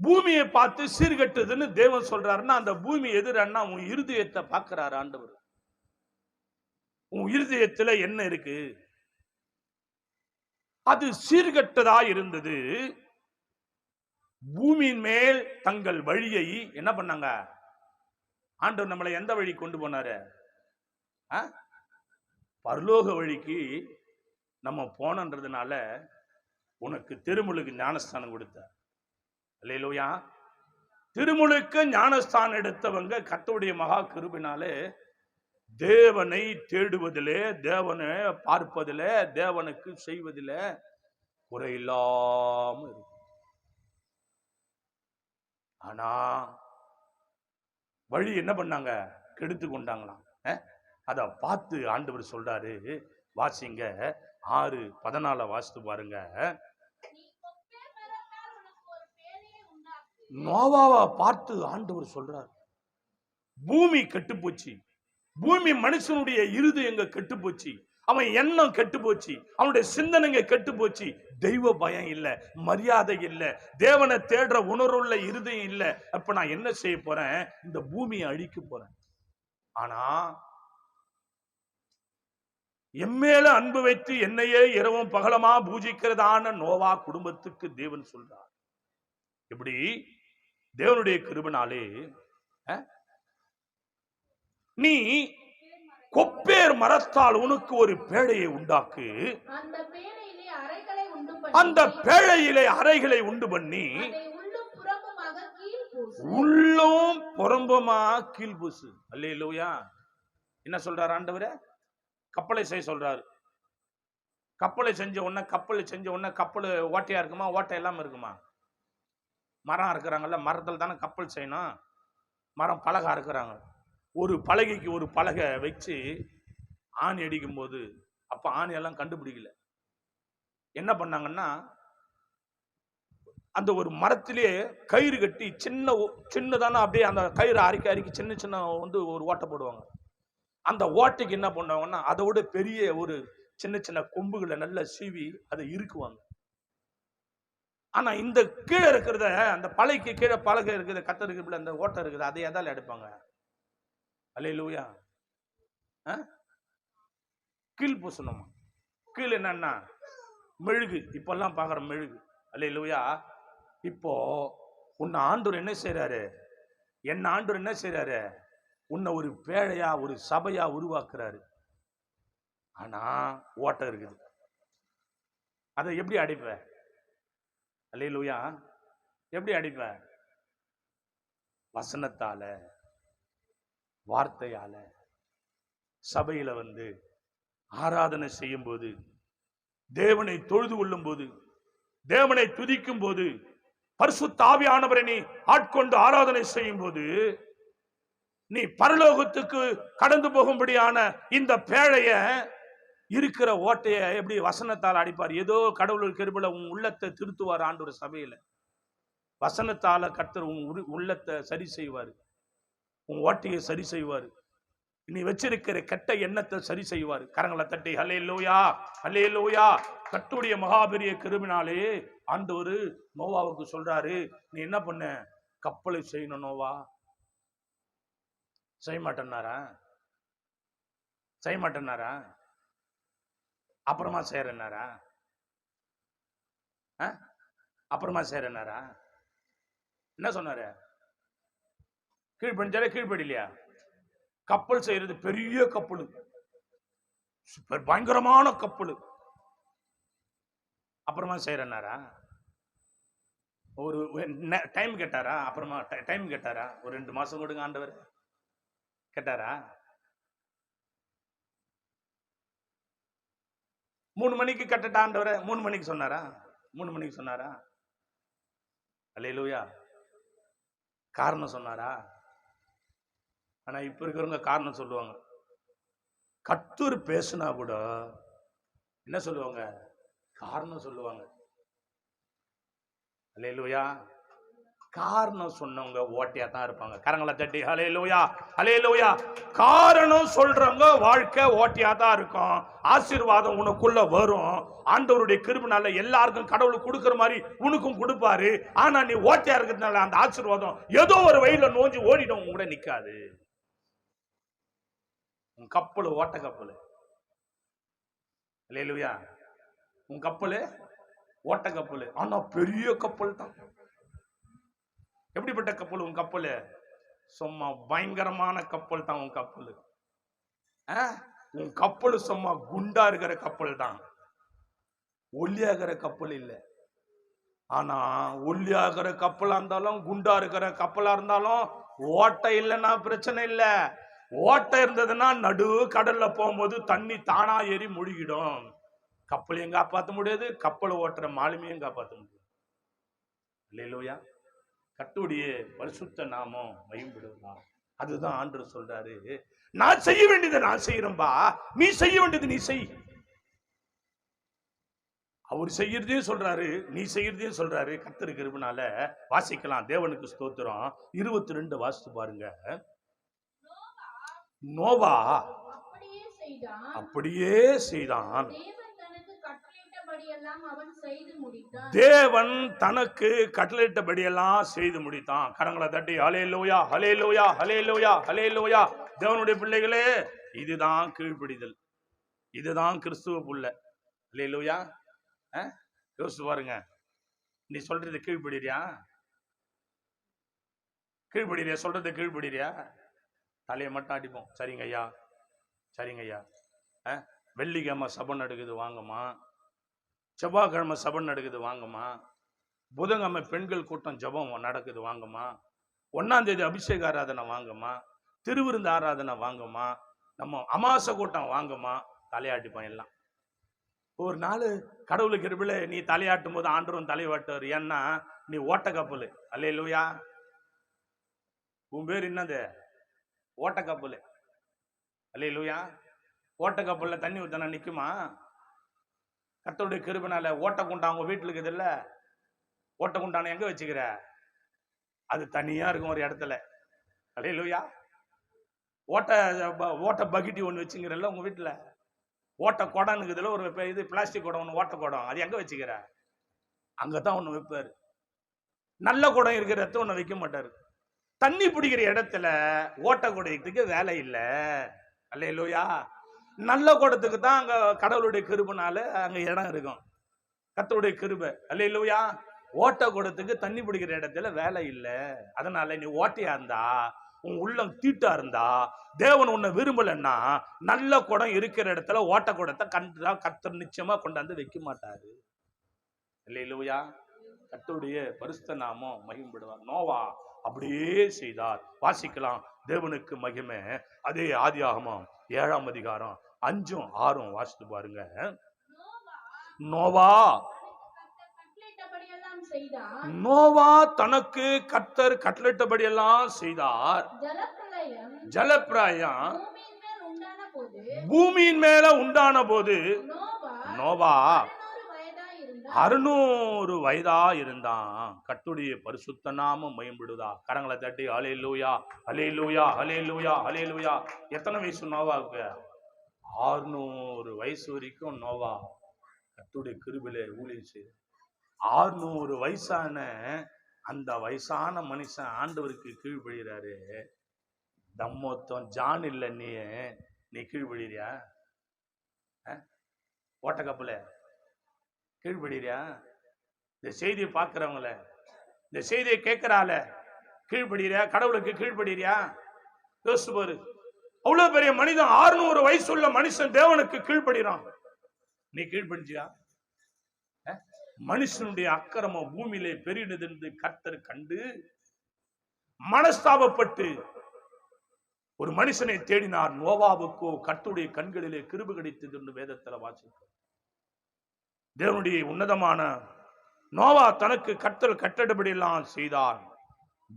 பூமியை பார்த்து சீர்கெட்டதுன்னு தேவன் சொல்றாருன்னா அந்த பூமி எதிரன்னா உன் இருதயத்தை பார்க்கிறாரு ஆண்டவர். உன் இருதயத்துல என்ன இருக்கு? அது சீர்கெட்டதா இருந்தது. பூமியின் மேல் தங்கள் வழியை என்ன பண்ணாங்க? ஆண்டவர் நம்மளை எந்த வழி கொண்டு போனாரு? பரலோக வழிக்கு நம்ம போனன்றதுனால உனக்கு திருமுழுக்கு ஞானஸ்தானம் கொடுத்தார். அல்லேலூயா. திருமுழுக்கு ஞானஸ்தானம் எடுத்தவங்க கர்த்தருடைய மகா கிருபையினாலே தேவனை தேடுவதிலே, தேவனை பார்ப்பதிலே, தேவனுக்கு செய்வதிலே குறையில்லாம இருக்கும். ஆனா வழி என்ன பண்ணாங்க? கெடுத்து கொண்டாங்களாம். அத பார்த்து ஆண்டவர் சொல்றாரு. வாசிங்க. 6:14 வாசித்து பாருங்க. நோவாவை பார்த்து ஆண்டவர் சொல்றார், பூமி கெட்டு போச்சு. பூமி மனுஷனுடைய இருதயங்க கெட்டு போச்சு. அவன் எண்ணம் கெட்டு போச்சு. அவனுடைய சிந்தனைங்க கெட்டு போச்சு. தெய்வ பயம் இல்ல, மரியாதை இல்ல, தேவனை தேடுற உணர்வுள்ள இருதயம் இல்ல. அப்ப நான் என்ன செய்ய போறேன்? இந்த பூமியை அழிக்க போறேன். ஆனா எம்மேல அன்பு வைத்து என்னையே இரவும் பகலமா பூஜிக்கிறதான நோவா குடும்பத்துக்கு தேவன் சொல்றார். எப்படி? தேவனுடைய கிருபையினாலே நீ கொப்பேர் மரத்தால் உனக்கு ஒரு பேழையை உண்டாக்கு, அந்த பேழையிலே அறைகளை உண்டு பண்ணி உள்ளும் புறம்புமா கீழ் பூசு. அல்லேலூயா. என்ன சொல்றாரு ஆண்டவரே? கப்பலை செய்ய சொல்றாரு. கப்பல் செஞ்ச உடனே கப்பல் ஓட்டையா இருக்குமா? ஓட்டை இல்லாம இருக்குமா? மரம் அறுக்கிறாங்கல்ல, மரத்தில் தானே கப்பல் செய்யணும். மரம் பலகை அறுக்கிறாங்க. ஒரு பலகைக்கு ஒரு பலகை வச்சு ஆணி அடிக்கும் போது, அப்ப ஆணி எல்லாம் கண்டுபிடிக்கல. என்ன பண்ணாங்கன்னா, அந்த ஒரு மரத்திலே கயிறு கட்டி சின்னதான அப்படியே அந்த கயிறு அரிக்கி சின்ன சின்ன ஒரு ஓட்டை போடுவாங்க. அந்த ஓட்டைக்கு என்ன பண்ணுவாங்கன்னா, அதை விட பெரிய ஒரு சின்ன சின்ன கொம்புகளை நல்லா சீவி அதை இருக்குவாங்க. ஆனா இந்த கீழே இருக்கிறத, அந்த பலைக்கு கீழே பலகை இருக்குது, கத்த இருக்குது, அந்த ஓட்டை இருக்குது, அதை எதால எடுப்பாங்க? அல்லேலூயா. கீழ் பூசணுமா? கீழ் என்னன்னா மெழுகு. இப்பெல்லாம் பாக்குற மெழுகு. அல்லேலூயா. இப்போ உன்னை ஆண்டவர் என்ன செய்யறாரு? என்ன ஆண்டவர் என்ன செய்யறாரு? உன்னை ஒரு பேழையா, ஒரு சபையா உருவாக்குறாரு. ஆனா ஓட்டை இருக்குது. அதை எப்படி அடிப்ப? அல்லேலூயா. எப்படி அடிப்ப? வசனத்தால, வார்த்தையால. சபையில ஆராதனை செய்யும் போது, தேவனை தொழுது கொள்ளும் போது, தேவனை துதிக்கும் போது, பரிசுத்த ஆவியானவரை நீ ஆட்கொண்டு ஆராதனை செய்யும் போது, நீ பரலோகத்துக்கு கடந்து போகும்படியான இந்த பேழைய இருக்கிற ஓட்டைய எப்படி வசனத்தால் அடிப்பார்? ஏதோ கடவுள் கிருபையில உன் உள்ளத்தை திருத்துவார் ஆண்டவர். சபையில வசனத்தால கர்த்தர் உன் உள்ளத்தை சரி செய்வார், உன் ஓட்டையை சரி செய்வார், நீ வச்சிருக்கிற கெட்ட எண்ணத்தை சரி செய்வார். கரங்களை தட்டி ஹல்லேலூயா, ஹல்லேலூயா. கர்த்தருடைய மகாபெரிய கிருபையினாலே ஆண்டவர் நோவாவுக்கு சொல்றாரு, நீ என்ன பண்ண? கப்பலை செய்யணும். நோவா செய்ய மாட்டேன்னாரா? செய்ய மாட்டேன்னாரா? அப்புறமா செய்யறனாரா? அப்புறமா செய்யறனாரா? என்ன சொன்னாரு? கீழ்படிஞ்சாலே கீழ்படிலையா? கப்பல் செய்யறது பெரிய கப்பல், பயங்கரமான கப்பல். அப்புறமா செய்யறனாரா? ஒரு டைம் கேட்டாரா? அப்புறமா டைம் கேட்டாரா? ஒரு 2 மாசம் கொடுங்க ஆண்டவர் கேட்டாரா? 3 மணிக்கு கட்டட்டா ஆண்டவரே? 3 மணிக்கு சொன்னாரா? 3 மணிக்கு சொன்னாரா? அல்லேலூயா. காரணம் சொன்னாரா? ஆனா இப்ப இருக்கிறவங்க காரணம் சொல்லுவாங்க. கர்த்தர் பேசினா கூட என்ன சொல்லுவாங்க? காரணம் சொல்லுவாங்க. அல்லேலூயா. காரணம் சொன்னவங்க ஓட்டையா தான் இருப்பாங்க. கரங்களை தட்டி ஹல்லேலூயா, ஹல்லேலூயா. காரணம் சொல்றவங்க வாழ்க்கை ஓட்டையா தான் இருக்கும். ஆசீர்வாதம் உனக்குள்ள வரும். ஆண்டவருடைய கிருபைனால எல்லாருக்கும் கடவுள் கொடுக்கிற மாதிரி உனக்கும் கொடுப்பாரு. ஆனா நீ ஓட்டையா இருக்கிறதுனால அந்த ஆசீர்வாதம் ஏதோ ஒரு வழியில நோஞ்சி ஓடிடும், கூட நிக்காது. உன் கப்பல் ஓட்ட கப்பல். அல்லேலூயா. உன் கப்பல் ஓட்ட கப்பல், ஆனா பெரிய கப்பல் தான். எப்படிப்பட்ட கப்பல் உன் கப்பல்? சும்மா பயங்கரமான கப்பல் தான் உன் கப்பல். உன் கப்பல் சும்மா குண்டா இருக்கிற கப்பல் தான், ஒல்லியாகிற கப்பல் இல்லை. ஆனா ஒல்லியாகிற கப்பலா இருந்தாலும், குண்டா இருக்கிற கப்பலா இருந்தாலும், ஓட்டை இல்லைன்னா பிரச்சனை இல்லை. ஓட்டை இருந்ததுன்னா நடு கடல்ல போகும்போது தண்ணி தானா ஏறி முழுகிடும். கப்பலையும் காப்பாற்ற முடியாது, கப்பலை ஓட்டுற மாலுமையும் காப்பாற்ற முடியாது. அல்லேலூயா. கர்த்தருடைய பரிசுத்த நாமம் மகிமைப்படுவதா. அதுதான் ஆண்டவர் சொல்றாரு, நான் செய்ய வேண்டியதை நான் செய்யறேன்பா, நீ செய்ய வேண்டியது நீ செய். அவர் செய்யறதையும் சொல்றாரு, நீ செய்யறதையும் சொல்றாரு. கர்த்தர் கிருபையினால வாசிக்கலாம். தேவனுக்கு ஸ்தோத்திரம். 22 வாசித்து பாருங்க. நோவா அப்படியே செய்தான். தேவன் தனக்கு கட்டளையிட்டபடியெல்லாம் செய்து முடித்தான். கரங்களை தட்டி ஹல்லேலூயா, ஹல்லேலூயா, ஹல்லேலூயா, ஹல்லேலூயா. தேவனுடைய பிள்ளைகளே, இதுதான் கீழ்ப்படிதல், இதுதான் கிறிஸ்துவ புள்ள. ஹல்லேலூயா. யோசிச்சு பாருங்க. நீ சொல்றது கீழ்ப்படிறியா? கீழ்ப்படிறியா? சொல்றது கீழ்ப்படிறியா? தலையை மட்டும் அடிப்போம். சரிங்க ஐயா, சரிங்க ஐயா. வெள்ளிக்கிழமை சபை நடக்குது வாங்கம்மா, செவ்வாய்க்கிழமை சபை நடக்குது வாங்கம்மா, புதன்கிழமை பெண்கள் கூட்டம் ஜபம் நடக்குது வாங்கம்மா, 1ஆம் தேதி அபிஷேக ஆராதனை வாங்கம்மா, திருவிருந்து ஆராதனை வாங்கம்மா, நம்ம அமாசை கூட்டம் வாங்கம்மா. தலையாட்டிப்போம் எல்லாம். ஒரு நாள் கடவுளுக்கு இருப்பில நீ தலையாட்டும் போது ஆண்டவரும் தலைவாட்டுவார். ஏன்னா நீ ஓட்ட கப்பல். அல்லேலூயா. உன் பேர் என்னது? ஓட்ட கப்பல். அல்லேலூயா. ஓட்ட கப்பல்ல தண்ணி ஊத்தனா நிக்குமா? கர்த்தருடைய கிருபைனால ஓட்ட குண்டா அவங்க வீட்டுல இருக்குது இல்ல, ஓட்ட குண்டான எங்க வச்சுக்கிற? அது தனியா இருக்கும் ஒரு இடத்துல. அல்லேலூயா. ஓட்ட ஓட்ட பக்கெட்டி ஒண்ணு வச்சுங்கிறல்ல உங்க வீட்டுல. ஓட்ட குடம் இருக்குதுல, ஒரு இது பிளாஸ்டிக் குடம் ஒண்ணு, ஓட்ட குடம். அது எங்க வச்சுக்கிற? அங்கதான் ஒண்ணு வைப்பாரு. நல்ல குடம் இருக்கிற இடத்த ஒண்ணு வைக்க மாட்டாரு. தண்ணி பிடிக்கிற இடத்துல ஓட்ட குடத்துக்கு வேலை இல்லை. அல்லேலூயா. நல்ல குடத்துக்கு தான் அங்க கடவுளுடைய கிருபைனால அங்க இடம் இருக்கும். கர்த்தருடைய கிருபை. அல்லேலூயா. ஓட்ட குடத்துக்கு தண்ணி பிடிக்கிற இடத்துல வேலை இல்லை. அதனால நீ ஓட்டையா இருந்தா, உன் உள்ளம் தீட்டா இருந்தா, தேவன் உன்னை விரும்பலன்னா, நல்ல குடம் இருக்கிற இடத்துல ஓட்ட குடத்தை கர்த்தர் நிச்சயமா கொண்டாந்து வைக்க மாட்டாரு. அல்லேலூயா. கர்த்தருடைய பரிசுத்த நாமம் மகிமைப்படுவார். நோவா அப்படியே செய்தார். வாசிக்கலாம். தேவனுக்கு மகிமை. அதே ஆதியாகமம் 7ஆம் அதிகாரம் 5ம் 6ம் வாசித்து பாருங்க. நோவா தனக்கு கர்த்தர் கட்டளையிட்டபடி எல்லாம் செய்தார். ஜலப்பிரளயம் பூமியின் மேல உண்டான போது நோவா 600 வயதா இருந்தான். கர்த்தருடைய பரிசுத்த நாமம் மகிமைப்படுவதா. கரங்களை தட்டி அல்லேலூயா, அல்லேலூயா, அல்லேலூயா, அல்லேலூயா. எத்தனை வயசு நோவாவுக்கு? 600 வயசு வரைக்கும் நோவா கர்த்தருடைய கிருபையிலே ஊழியம் செய்தார். 600 வயசான அந்த வயசான மனுஷன் ஆண்டவருக்கு கீழ்படுகிறாரு. தம்மொத்தம் ஜான் இல்ல, நீ கீழ்படுறியா? ஓட்ட கப்பல கீழ்படுறியா? இந்த செய்தியை பார்க்கிறவங்கள, இந்த செய்தியை கேட்கிறால கீழ்படுறியா? கடவுளுக்கு கீழ்படுறியா? யோசிச்சு பாரு. அவ்வளவு பெரிய மனிதன், 600 வயசுள்ள மனுஷன் தேவனுக்கு கீழ்படுறான். நீ கீழ்படிச்சியா? மனுஷனுடைய அக்கிரமம் பூமியிலே பெரியது என்று கர்த்தர் கண்டு மனஸ்தாபப்பட்டு ஒரு மனுஷனை தேடினார். நோவாவுக்கோ கர்த்தருடைய கண்களிலே கிருபை கிடைத்தது என்று வேதத்தில் வாசிக்கிறோம். தேவனுடைய உன்னதமான நோவா தனக்கு கர்த்தர் கட்டளையிட்டபடி எல்லாம் செய்தார்.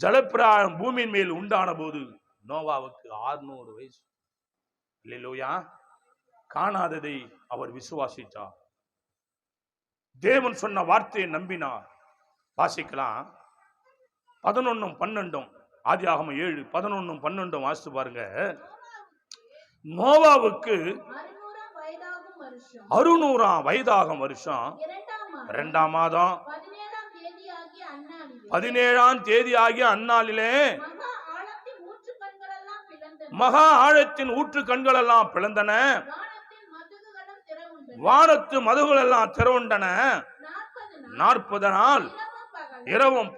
ஜலப்பிரளயம் பூமியின் மேல் உண்டான போது நோவாவுக்கு 600 வயசு. அல்லேலூயா. காணாததை அவர் விசுவாசித்தார். தேவன் சொன்ன வார்த்தையை நம்பினார். வாசிக்கலாம். 11ம் 12ம் ஆதியாகமம் 7 11ம் 12ம் வாசித்து பாருங்க. நோவாவுக்கு 600ஆம் வயதாகும் வருஷம் 2ஆம் மாதம் 17ஆம் தேதி ஆகிய அந்நாளிலே மகா ஆழத்தின் ஊற்று கண்கள் எல்லாம் பிளந்தன, வானத்து மதுகள் எல்லாம் திறவுண்டன. 40 நாள் இரவும்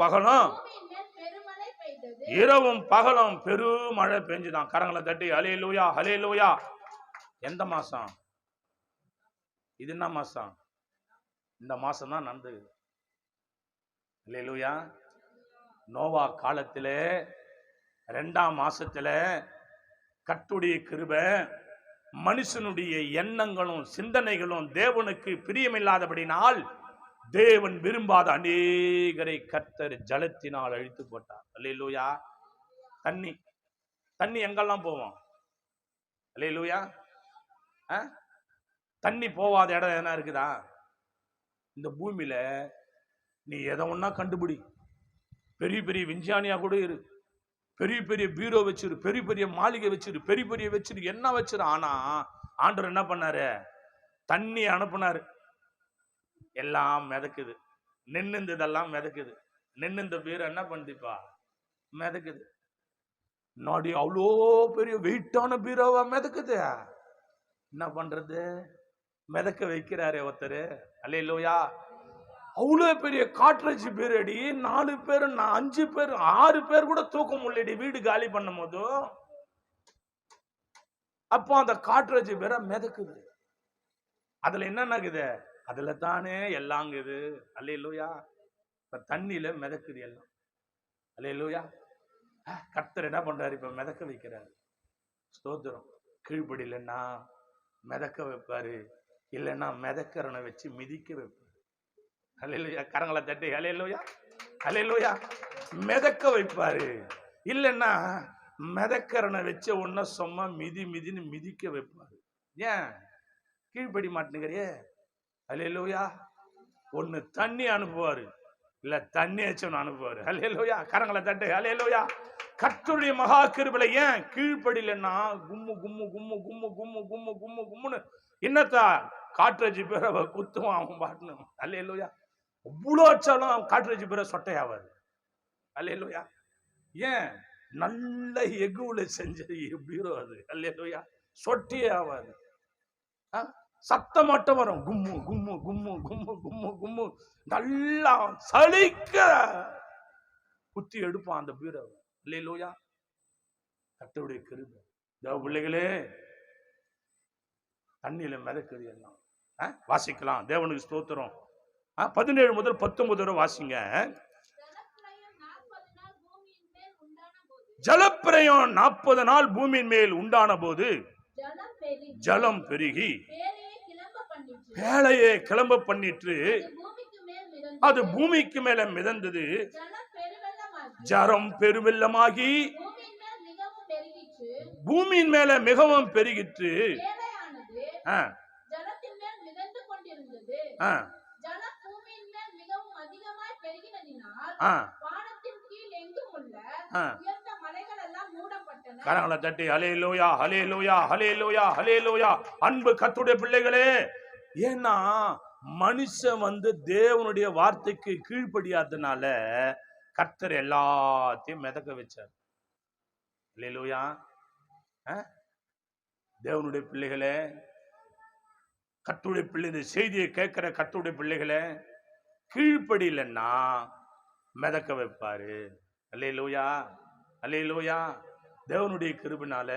பகலும் பெருமழை பெஞ்சுதான். கரங்களை தட்டி அல்லேலூயா, அல்லேலூயா. எந்த மாசம் இது? என்ன மாசம்? இந்த மாசம் தான் நடந்தது. அல்லேலூயா. நோவா காலத்திலே 2ஆம் மாசத்துல கர்த்தருடைய கிருபை, மனுஷனுடைய எண்ணங்களும் சிந்தனைகளும் தேவனுக்கு பிரியமில்லாதபடினால் தேவன் விரும்பாத அநேகரை கர்த்தர் ஜலத்தினால் அழித்து போட்டார். அல்லேலூயா. தண்ணி எங்கெல்லாம் போவோம்? அல்லேலூயா. தண்ணி போவாத இடம் என்ன இருக்குதா? இந்த பூமியில நீ எதை ஒன்னா கண்டுபிடி. பெரிய பெரிய விஞ்ஞானியா கூட இரு, பெரிய பெரிய பீரோ வச்சிரு, பெரிய பெரிய மாளிகை வச்சிரு, பெரிய பெரிய வச்சிரு, என்ன வச்சிரு. ஆனா ஆண்டவர் என்ன பண்ணாரு? தண்ணி அனுப்புனாரு. எல்லாம் மிதக்குது. நின்னுந்ததெல்லாம் மிதக்குது. நின்னுந்த பீரோ என்ன பண்ணுதுப்பா? மிதக்குது. நாடி அவ்வளோ பெரிய வெயிட்டான பீரோவா மிதக்குது. என்ன பண்றது? மிதக்க வைக்கிறாரு ஒருத்தர். அல்லேலூயா. அவ்வளோ பெரிய காட்ரேஜ் பீரடி 4 பேர் 5 பேர் 6 பேர் கூட தூக்க முடியலடி வீடு காலி பண்ணும் போது. அப்போ அந்த காட்ரேஜ் பேரை மிதக்குது. அதுல என்னன்னாக்குது? அதுல தானே எல்லாங்குது. அல்லேலூயா. இப்ப தண்ணியில மிதக்குது எல்லாம். அல்லேலூயா. கர்த்தர் என்ன பண்றாரு? இப்ப மிதக்க வைக்கிறாரு. ஸ்தோத்திரம். கீழ்படியிலன்னா மிதக்க வைப்பாரு. இல்லைன்னா மிதக்கரனை வச்சு மிதிக்க வைப்பாரு. அல்லேலூயா. கரங்களை தட்டி அல்லேலூயா, அல்லேலூயா. மிதக்க வைப்பாரு. இல்லைன்னா மிதக்கரனை வச்ச ஒன்ன சும்மா மிதின்னு மிதிக்க வைப்பாரு. ஏன் கீழ்படி மாட்டேங்கிறியே? அல்லேலூயா. ஒண்ணு தண்ணி அனுப்புவாரு, இல்ல தண்ணி வச்சவன் அனுப்புவாரு. அல்லேலூயா. கரங்களை தட்டு அல்லேலூயா. கர்த்தருடைய மகா கிருபையில ஏன் கீழ்படியிலன்னா கும்மு கும்மு கும்மு கும்மு கும்மு கும்மு கும்மு கும்முன்னு என்னத்தா காற்றஜி பேர குத்துவான் அவன் பாட்டுன்னு. அல்லேலூயா. அவ்வளோ வச்சாலும் அவன் காற்றஜி பேர சொட்டையாவாரு. அல்லேலூயா. ஏன் நல்ல எகுவுல செஞ்ச பீரோ அது. அல்லேலூயா. சொட்டியே ஆவாது. சத்தம் மட்டும் வரும், கும்மு கும்மு கும்மு கும்மு கும்மு கும்மு. நல்லா சலிக்க குத்தி எடுப்பான் அந்த பீரோ. அல்லேலூயா. கர்த்தருடைய கிருபை. தேவ பிள்ளைகளே, தண்ணியில மிதக்குது எல்லாம். வாசிக்கலாம். தேவனுக்கு ஸ்தோத்திரம். 17 முதல் 19 வரை வாசிங்க. ஜலப்பிரயம் 40 நாள் பூமியின் மேல் உண்டான போது ஜலம் பெருகி பேழையை கிளம்ப பண்ணிட்டு அது பூமிக்கு மேல மிதந்தது. ஜலம் பெருவெள்ளமாகி பூமியின் மேல மிகவும் பெருகிற்று. கரங்களை தட்டி ஹல்லேலூயா, ஹல்லேலூயா, ஹல்லேலூயா, ஹல்லேலூயா. அன்பு கர்த்தருடைய பிள்ளைகளே, ஏன்னா மனுஷன் தேவனுடைய வார்த்தைக்கு கீழ்ப்படியாதனால கர்த்தர் எல்லாத்தையும் மிதக்க வச்சார். ஹல்லேலூயா. தேவனுடைய பிள்ளைகளே, கர்த்தருடைய பிள்ளை, இந்த செய்தியை கேட்கிற கர்த்தருடைய பிள்ளைகளே, கீழ்ப்படியலன்னா மிதக்க வைப்பாரு. அல்லேலூயா, அல்லேலூயா. தேவனுடைய கிருபையினால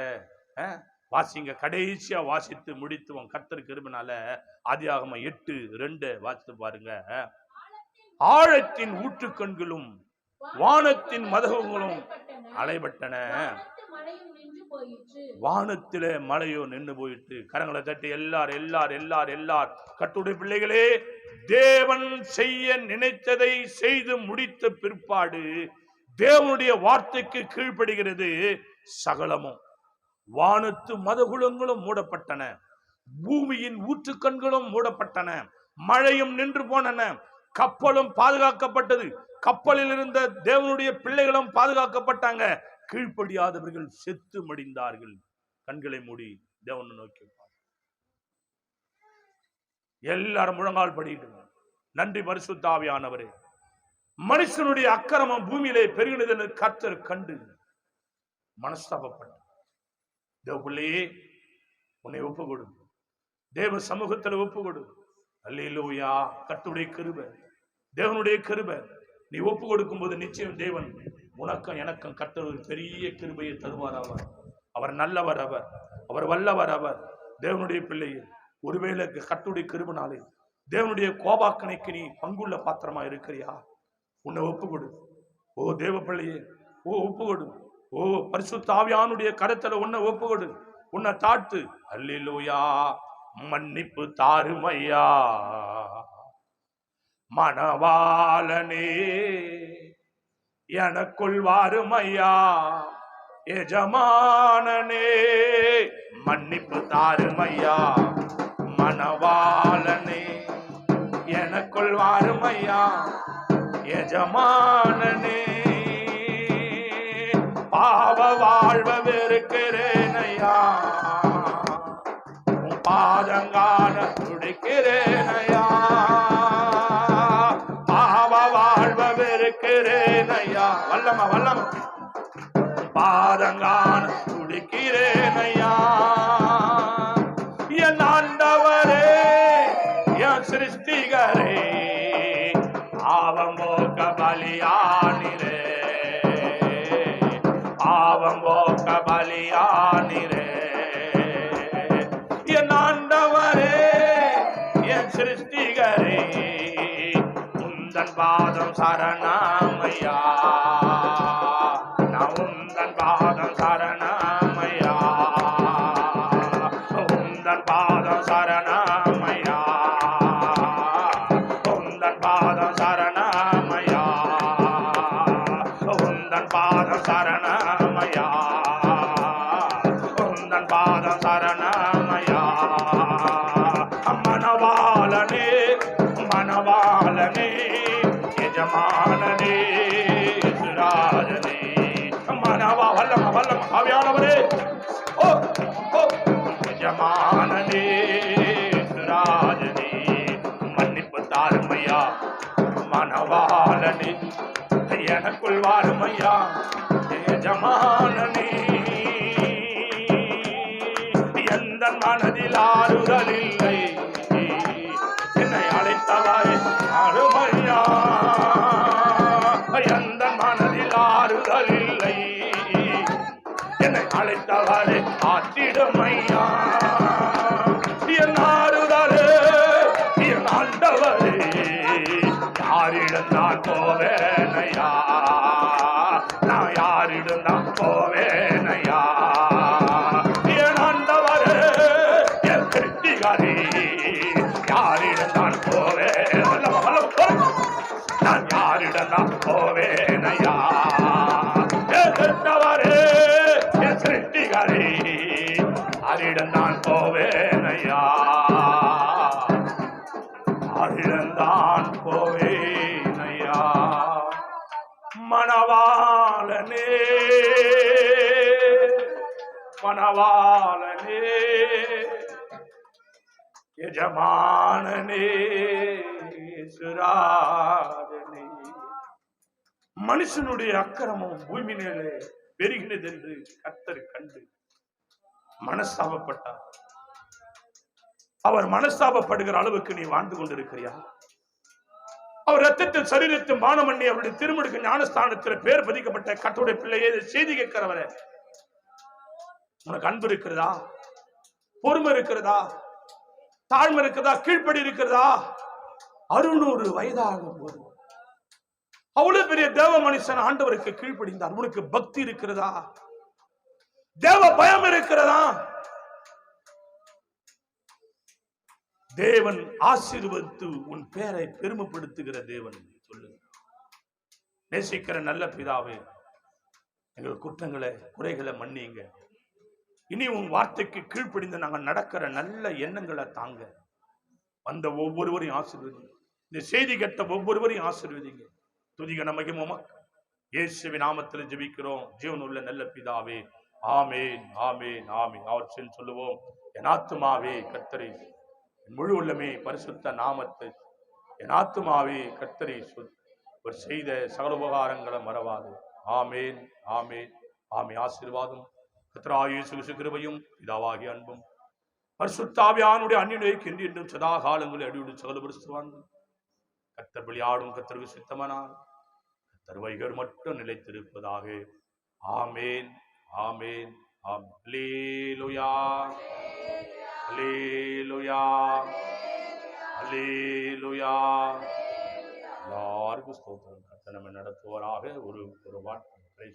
வாசிங்க. கடைசியா வாசித்து முடித்துவோம் கர்த்தர் கிருபையினால. ஆதியாகமம் 8:2 வாசித்து பாருங்க. ஆழத்தின் ஊற்றுக்கண்களும் வானத்தின் மதகுகளும் அலைபட்டன, வானத்தில மழையோ நின்று போயிட்டு. கரங்களை தட்டி எல்லார் எல்லார் எல்லார் எல்லார் கர்த்தருடைய பிள்ளைகளே, தேவன் செய்ய நினைத்ததை செய்து முடித்த பிற்பாடு தேவனுடைய வார்த்தைக்கு கீழ்ப்படுகிறது சகலமும். வானத்து மதகுலங்களும் மூடப்பட்டன, பூமியின் ஊற்றுக்கண்களும் மூடப்பட்டன, மழையும் நின்று போனன, கப்பலும் பாதுகாக்கப்பட்டது, கப்பலில் இருந்த தேவனுடைய பிள்ளைகளும் பாதுகாக்கப்பட்டாங்க. கீழ்ப்படியாதவர்கள் செத்து மடிந்தார்கள். கண்களை மூடி தேவனை நோக்கி எல்லாரும் முழங்கால் படிட்டு, நன்றி பரிசுத்த ஆவியானவரே. மனுஷனுடைய அக்கிரமம் பூமியிலே பெருகினது கர்த்தர் கண்டு மனஸ்தாபப்பட்டார். தேவபிள்ளையே, உன்னை ஒப்பு கொடு, தேவ சமூகத்தில் ஒப்பு கொடு. அல்லேலூயா. கர்த்தருடைய கிருபை, தேவனுடைய கிருபை. நீ ஒப்பு கொடுக்கும் போது நிச்சயம் தேவன் உனக்கும் எனக்கும் கர்த்தர் ஒரு பெரிய கிருபையை தருவார். அவர் நல்லவர், அவர் வல்லவர். அவர் தேவனுடைய பிள்ளையே, ஒருவேளை கர்த்தருடைய கிருபைனாலே தேவனுடைய கோபாக்கணைக்கு நீ பங்குள்ள பாத்திரமா இருக்கிறியா? உன்னை ஒப்பு கொடு. ஓ தேவ பிள்ளையே, ஓ ஒப்பு கொடு. ஓ பரிசுத்த ஆவியானுடைய கரத்துல உன்னை ஒப்பு கொடு, உன்னை தாட்டு. அல்லேலூயா. மன்னிப்பு தாருமையா மணவாளனே, எனக்குள் வாருமையா எஜமானனே. மன்னிப்பு தாருமையா மணவாளனே, எனக்குள் வாருமையா எஜமானனே. பாவ வாழ்வ வெறுக்கிறேனையா, பாதங்கான துடிக்கிறேனையா. பாவ வாழ்வ வெறுக்கிறேனையா, வல்லம வல்லம, பாதங்கான துடிக்கிறேனையா. என் ஆண்டவரே, என் சிருஷ்டிகரே, பாவம் போக்க பலியானிரே, பாவம் போக்க பலியானிரே. என் ஆண்டவரே, என் சிருஷ்டிகரே, உந்தன் பாதம் சரணமையா, நான் உந்தன் பாதம் சரணமையா, உந்தன் பாதம் சரணமையா. சரணமையா, உந்தன் பாதம் சரணமையா, உந்தன் பாதம் சரணமையா. மணவாளனே மணவாளனே எஜமானனே ராஜனே மணவா வல்லம் வல்லம் ஆவியானவரே ஓ ஓ எஜமானனே ராஜனே மன்னிப்பு தாருமையா மணவாளனே எனக்குள் வாருமையா எஜமானனே. எந்த மனதில் ஆறுதல் இல்லை என்னை அழைத்தவரே அருமையா, எந்த மனதில் ஆறுதல் இல்லை என்னை அழைத்தவரே ஆற்றிடுமையா. என் ஆறுதலே என் ஆண்டவரே யாரிடம் நான் போவேனையா, நான் யாரிடம் நான் போவேனையா. என் ஆண்டவரே என் கிருத்திகாரி யாரிடம் நான் போவேன், நான் யாரிடம் நான் போவேனையா. என் கிருத்தவரே என் சிருஷ்டிகாரி யாரிடம் நான் போவேனையா, யாரிடம் தான் போவேனையா. மணவாளனே மணவாளனே எஜமானனே சுராஜனே. மனுஷனுடைய அக்கிரமம் பூமி மேலே பெருகினது என்று கர்த்தர் கண்டு மனஸ்தாபப்பட்டார். அவர் மனஸ்தாபப்படுகிற அளவுக்கு நீ வாழ்ந்து கொண்டிருக்கிறியா? அவர் ரத்தத்தில் சரீரத்தில் மானம் பண்ணி அவருடைய திருமுழுக்கு ஞானஸ்தானத்தில் பேர் பதிக்கப்பட்ட கர்த்தருடைய பிள்ளையே செய்தி கேட்கிறவரே, உனக்கு அன்பு இருக்கிறதா? பொறுமை இருக்கிறதா? தாழ்மை இருக்கிறதா? கீழ்ப்படி இருக்கிறதா? 600 வயதாகும் போது அவ்வளவு பெரிய தேவ மனுஷன் ஆண்டவருக்கு கீழ்ப்படிந்தார். உனக்கு பக்தி இருக்கிறதா? தேவ பயம் இருக்கிறதா? தேவன் ஆசீர்வதித்து உன் பேரை பெருமைப்படுத்துகிற தேவன் சொல்லுங்க. நேசிக்கிற நல்ல பிதாவே, எங்கள் குற்றங்களை குறைகளை மன்னிங்க. இனி உன் வார்த்தைக்கு கீழ்ப்படிந்து நாங்கள் நடக்கிற நல்ல எண்ணங்களை தாங்க. வந்த ஒவ்வொருவரையும் ஆசீர்வதிங்க. இந்த செய்தி கேட்ட ஒவ்வொருவரையும் ஆசீர்வதிங்க. துதிக நமக்கு இயேசுவின் நாமத்தில் ஜெபிக்கிறோம் ஜீவனுள்ள நல்ல பிதாவே, ஆமேன் ஆமேன் ஆமேன். அவர் சொல்லுவோம், என் ஆத்துமாவே கர்த்தரை, முழு உள்ளமே பரிசுத்த நாமத்தை, என் ஆத்துமாவே கர்த்தரை ஒரு செய்த சகல உபகாரங்களை மறவாது. ஆமேன் ஆமேன் ஆமேன். ஆசீர்வாதம் கர்த்தராகிய இயேசு கிருபையும் பிதாவாகிய அன்பும் பரிசுத்த ஆவியானுடைய அந்நியனுக்கு என்றும் சதா காலங்களில் அடியோடு சகல பரிசுத்தவான்கள் கர்த்தர் பலியாடும் கர்த்தருக்கு சித்தமானார் கர்த்தர் வைகர் மட்டும் நிலைத்திருப்பதாக. ஆமேன் ஆமேன் ஆமேன். அல்லேலூயா அல்லேலூயா அல்லேலூயா. எல்லாருக்கும் ஸ்தோத்திரம். கர்த்தர் நம்மை நடத்துவாராக. ஒரு வார்த்தை